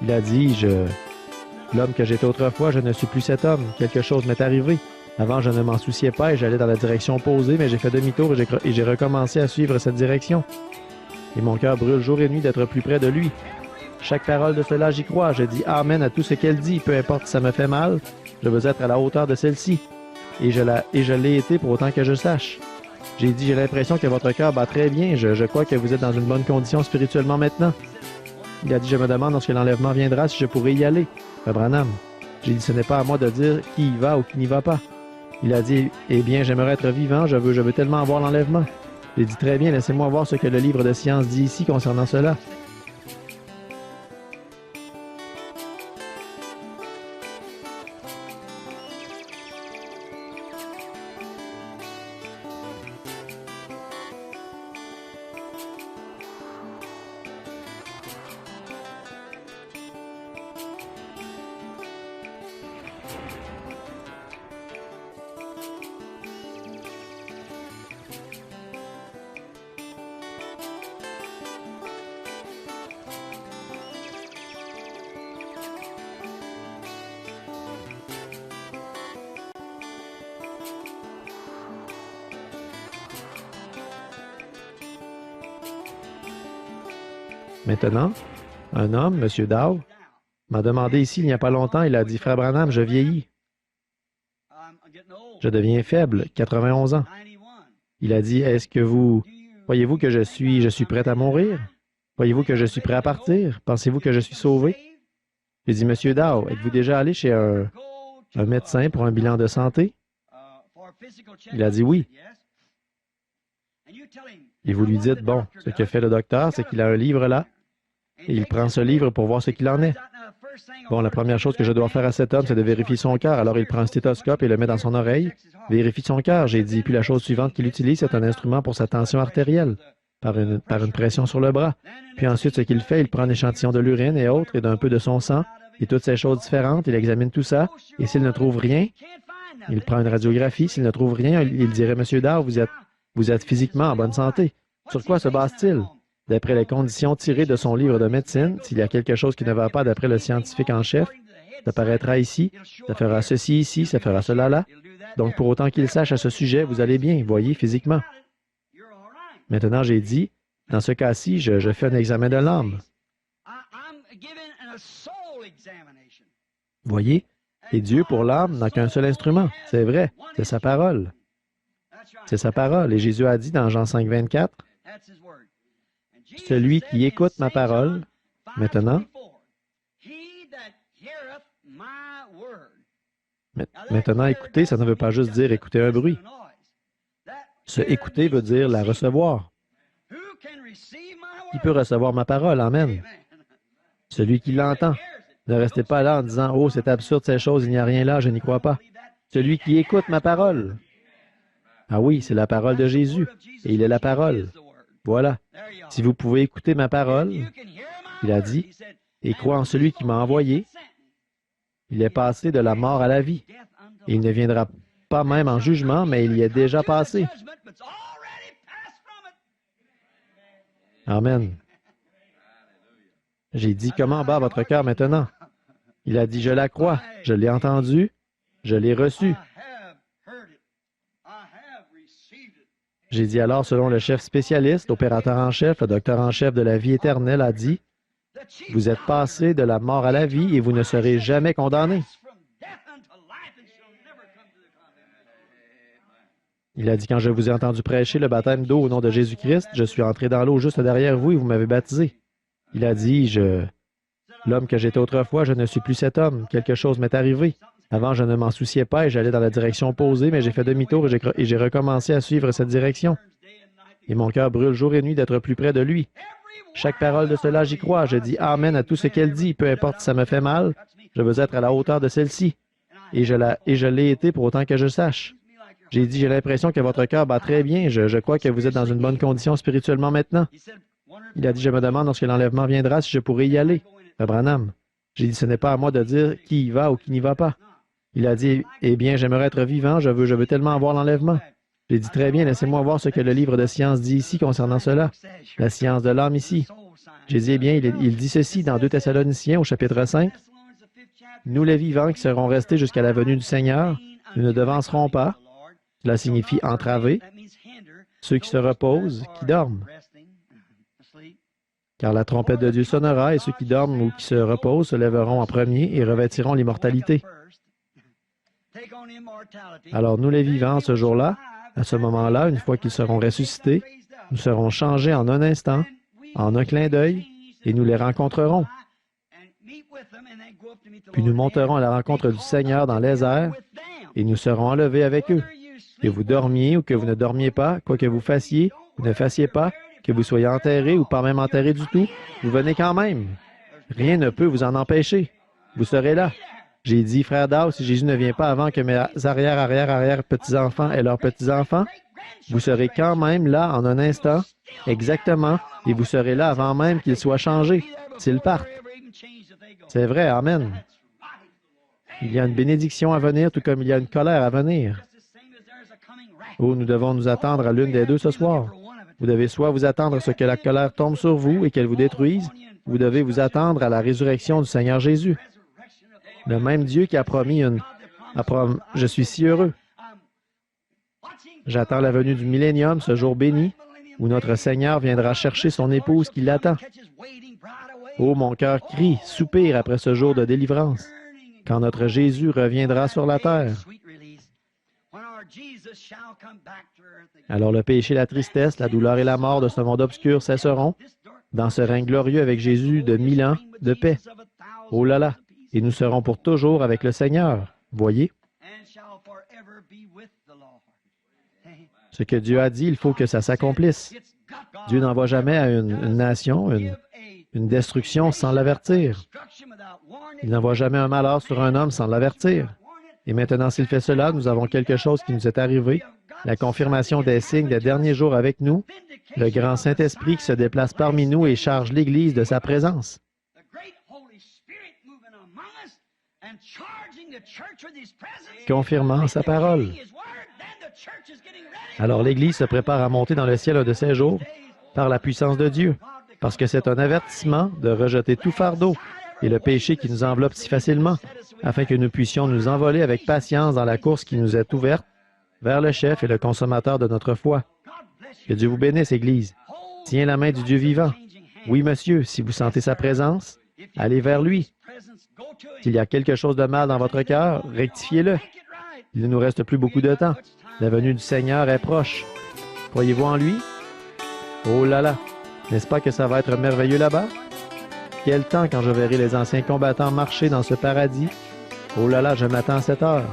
Il a dit, l'homme que j'étais autrefois, je ne suis plus cet homme. Quelque chose m'est arrivé. Avant, je ne m'en souciais pas et j'allais dans la direction opposée, mais j'ai fait demi-tour et j'ai recommencé à suivre cette direction. Et mon cœur brûle jour et nuit d'être plus près de lui. Chaque parole de cela, j'y crois. Je dis Amen à tout ce qu'elle dit, peu importe si ça me fait mal. Je veux être à la hauteur de celle-ci. Et je l'ai été pour autant que je sache. J'ai dit, j'ai l'impression que votre cœur bat très bien. Je crois que vous êtes dans une bonne condition spirituellement maintenant. Il a dit, je me demande lorsque l'enlèvement viendra si je pourrais y aller. Frère Branham. J'ai dit, ce n'est pas à moi de dire qui y va ou qui n'y va pas. Il a dit, eh bien, j'aimerais être vivant, je veux tellement voir l'enlèvement. J'ai dit, très bien, laissez-moi voir ce que le livre de science dit ici concernant cela. Maintenant, un homme, M. Dow, m'a demandé ici il n'y a pas longtemps, il a dit, Frère Branham, je vieillis. Je deviens faible, 91 ans. Il a dit, croyez-vous que je suis prêt à mourir? Croyez-vous que je suis prêt à partir? Pensez-vous que je suis sauvé? J'ai dit, Monsieur Dow, êtes-vous déjà allé chez un médecin pour un bilan de santé? Il a dit oui. Et vous lui dites, bon, ce que fait le docteur, c'est qu'il a un livre là, et il prend ce livre pour voir ce qu'il en est. Bon, la première chose que je dois faire à cet homme, c'est de vérifier son cœur. Alors, il prend un stéthoscope et le met dans son oreille. Vérifie son cœur, j'ai dit. Puis la chose suivante qu'il utilise, c'est un instrument pour sa tension artérielle, par une pression sur le bras. Puis ensuite, ce qu'il fait, il prend un échantillon de l'urine et autres, et d'un peu de son sang, et toutes ces choses différentes. Il examine tout ça, et s'il ne trouve rien, il prend une radiographie. S'il ne trouve rien, il dirait, Monsieur Dow, vous êtes physiquement en bonne santé. Sur quoi se base-t-il? D'après les conditions tirées de son livre de médecine, s'il y a quelque chose qui ne va pas d'après le scientifique en chef, ça paraîtra ici, ça fera ceci ici, ça fera cela là. Donc, pour autant qu'il sache à ce sujet, vous allez bien, voyez, physiquement. Maintenant, j'ai dit, dans ce cas-ci, je fais un examen de l'âme. Voyez? Et Dieu, pour l'âme, n'a qu'un seul instrument. C'est vrai, c'est sa parole. C'est sa parole. Et Jésus a dit dans Jean 5, 24, « Celui qui écoute ma parole, maintenant, écouter, ça ne veut pas juste dire écouter un bruit. Se écouter veut dire la recevoir. Qui peut recevoir ma parole? Amen. Celui qui l'entend. Ne restez pas là en disant, « Oh, c'est absurde ces choses, il n'y a rien là, je n'y crois pas. » Celui qui écoute ma parole. Ah oui, c'est la parole de Jésus, et il est la parole. Voilà. Si vous pouvez écouter ma parole, il a dit, et croire en celui qui m'a envoyé, il est passé de la mort à la vie. Et il ne viendra pas même en jugement, mais il y est déjà passé. Amen. J'ai dit, comment bat votre cœur maintenant? Il a dit, je la crois, je l'ai entendu, je l'ai reçu. J'ai dit alors, selon le chef spécialiste, l'opérateur en chef, le docteur en chef de la vie éternelle a dit, vous êtes passé de la mort à la vie et vous ne serez jamais condamné. Il a dit, quand je vous ai entendu prêcher le baptême d'eau au nom de Jésus-Christ, je suis entré dans l'eau juste derrière vous et vous m'avez baptisé. Il a dit, l'homme que j'étais autrefois, je ne suis plus cet homme. Quelque chose m'est arrivé. Avant, je ne m'en souciais pas et j'allais dans la direction opposée, mais j'ai fait demi-tour et j'ai recommencé à suivre cette direction. Et mon cœur brûle jour et nuit d'être plus près de lui. Chaque parole de cela, j'y crois. Je dis Amen à tout ce qu'elle dit, peu importe si ça me fait mal. Je veux être à la hauteur de celle-ci. Et je l'ai été pour autant que je sache. J'ai dit, j'ai l'impression que votre cœur bat très bien. Je crois que vous êtes dans une bonne condition spirituellement maintenant. Il a dit, je me demande lorsque l'enlèvement viendra si je pourrais y aller. Frère Branham. J'ai dit, ce n'est pas à moi de dire qui y va ou qui n'y va pas. Il a dit, eh bien, j'aimerais être vivant, je veux tellement voir l'enlèvement. J'ai dit, très bien, laissez-moi voir ce que le livre de science dit ici concernant cela. La science de l'âme ici. Jésus, eh bien, il dit ceci dans 2 Thessaloniciens au chapitre 5. Nous les vivants qui serons restés jusqu'à la venue du Seigneur, nous ne devancerons pas. Cela signifie entraver. Ceux qui se reposent, qui dorment. Car la trompette de Dieu sonnera et ceux qui dorment ou qui se reposent se lèveront en premier et revêtiront l'immortalité. Alors nous les vivants, ce jour-là, à ce moment-là, une fois qu'ils seront ressuscités, nous serons changés en un instant, en un clin d'œil, et nous les rencontrerons. Puis nous monterons à la rencontre du Seigneur dans les airs, et nous serons enlevés avec eux. Que vous dormiez ou que vous ne dormiez pas, quoi que vous fassiez ou ne fassiez pas, que vous soyez enterrés ou pas même enterrés du tout, vous venez quand même. Rien ne peut vous en empêcher. Vous serez là. J'ai dit, frère Dow, si Jésus ne vient pas avant que mes arrière-petits-enfants aient leurs petits-enfants, vous serez quand même là en un instant, exactement, et vous serez là avant même qu'ils soient changés, s'ils partent. C'est vrai, amen. Il y a une bénédiction à venir, tout comme il y a une colère à venir. Oh, nous devons nous attendre à l'une des deux ce soir. Vous devez soit vous attendre à ce que la colère tombe sur vous et qu'elle vous détruise, ou vous devez vous attendre à la résurrection du Seigneur Jésus. Le même Dieu qui a promis je suis si heureux. J'attends la venue du millénium, ce jour béni, où notre Seigneur viendra chercher son épouse qui l'attend. Oh, mon cœur crie, soupire après ce jour de délivrance, quand notre Jésus reviendra sur la terre. Alors le péché, la tristesse, la douleur et la mort de ce monde obscur cesseront dans ce règne glorieux avec Jésus de 1000 ans de paix. Oh là là! Et nous serons pour toujours avec le Seigneur. Voyez? Ce que Dieu a dit, il faut que ça s'accomplisse. Dieu n'envoie jamais à une nation une destruction sans l'avertir. Il n'envoie jamais un malheur sur un homme sans l'avertir. Et maintenant, s'il fait cela, nous avons quelque chose qui nous est arrivé, la confirmation des signes des derniers jours avec nous, le grand Saint-Esprit qui se déplace parmi nous et charge l'Église de sa présence. Confirmant sa parole. Alors l'Église se prépare à monter dans le ciel un de ces jours par la puissance de Dieu, parce que c'est un avertissement de rejeter tout fardeau et le péché qui nous enveloppe si facilement, afin que nous puissions nous envoler avec patience dans la course qui nous est ouverte vers le chef et le consommateur de notre foi. Que Dieu vous bénisse, Église. Tiens la main du Dieu vivant. Oui, monsieur, si vous sentez sa présence, allez vers lui. S'il y a quelque chose de mal dans votre cœur, rectifiez-le. Il ne nous reste plus beaucoup de temps. La venue du Seigneur est proche. Croyez-vous en lui? Oh là là! N'est-ce pas que ça va être merveilleux là-bas? Quel temps quand je verrai les anciens combattants marcher dans ce paradis? Oh là là, je m'attends à cette heure.